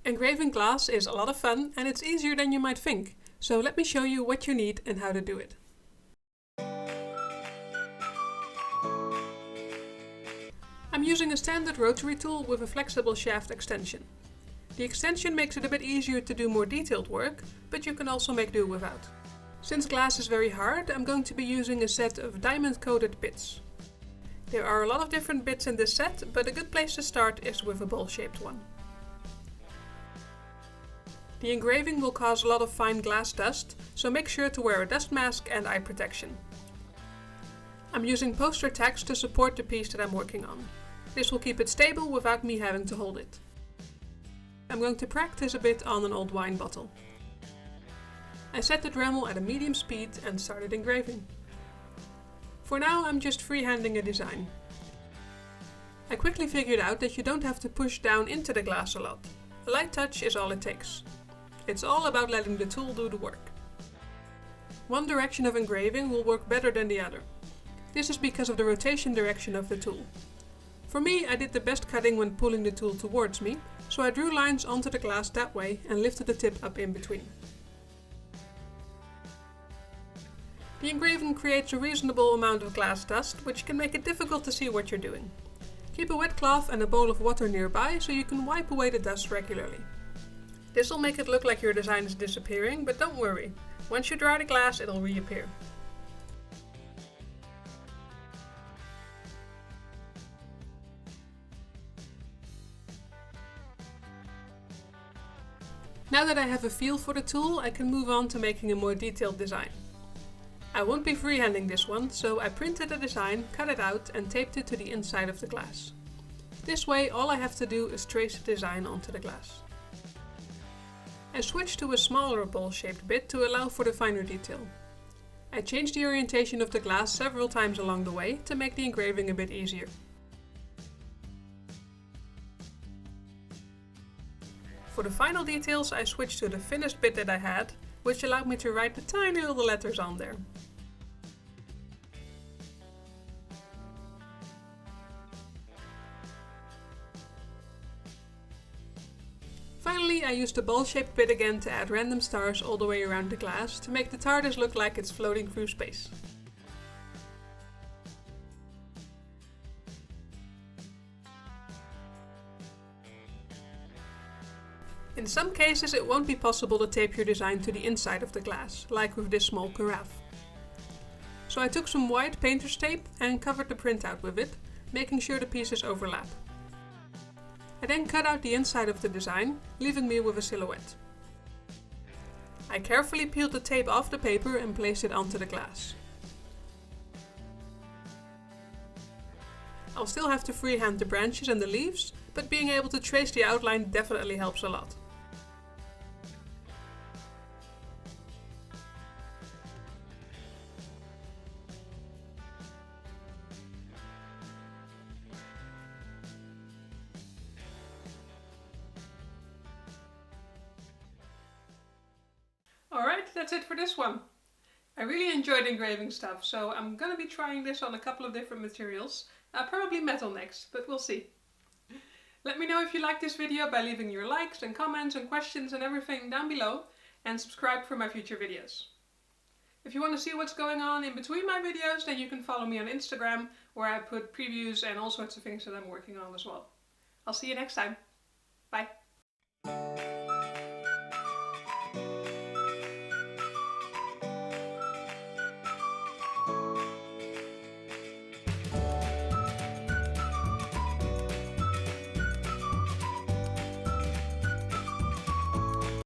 Engraving glass is a lot of fun and it's easier than you might think, so let me show you what you need and how to do it. I'm using a standard rotary tool with a flexible shaft extension. The extension makes it a bit easier to do more detailed work, but you can also make do without. Since glass is very hard, I'm going to be using a set of diamond-coated bits. There are a lot of different bits in this set, but a good place to start is with a bowl-shaped one. The engraving will cause a lot of fine glass dust, so make sure to wear a dust mask and eye protection. I'm using poster tacks to support the piece that I'm working on. This will keep it stable without me having to hold it. I'm going to practice a bit on an old wine bottle. I set the Dremel at a medium speed and started engraving. For now I'm just freehanding a design. I quickly figured out that you don't have to push down into the glass a lot. A light touch is all it takes. It's all about letting the tool do the work. One direction of engraving will work better than the other. This is because of the rotation direction of the tool. For me, I did the best cutting when pulling the tool towards me, so I drew lines onto the glass that way and lifted the tip up in between. The engraving creates a reasonable amount of glass dust, which can make it difficult to see what you're doing. Keep a wet cloth and a bowl of water nearby so you can wipe away the dust regularly. This will make it look like your design is disappearing, but don't worry. Once you dry the glass, it'll reappear. Now that I have a feel for the tool, I can move on to making a more detailed design. I won't be freehanding this one, so I printed a design, cut it out and taped it to the inside of the glass. This way all I have to do is trace the design onto the glass. I switched to a smaller bowl-shaped bit to allow for the finer detail. I changed the orientation of the glass several times along the way to make the engraving a bit easier. For the final details I switched to the thinnest bit that I had, which allowed me to write the tiny little letters on there. Finally, I used the bowl-shaped bit again to add random stars all the way around the glass to make the TARDIS look like it's floating through space. In some cases it won't be possible to tape your design to the inside of the glass, like with this small carafe. So I took some white painter's tape and covered the printout with it, making sure the pieces overlap. I then cut out the inside of the design, leaving me with a silhouette. I carefully peeled the tape off the paper and placed it onto the glass. I'll still have to freehand the branches and the leaves, but being able to trace the outline definitely helps a lot. Alright, that's it for this one. I really enjoyed engraving stuff, so I'm gonna be trying this on a couple of different materials. Probably metal next, but we'll see. Let me know if you liked this video by leaving your likes and comments and questions and everything down below, and subscribe for my future videos. If you want to see what's going on in between my videos, then you can follow me on Instagram, where I put previews and all sorts of things that I'm working on as well. I'll see you next time. Bye!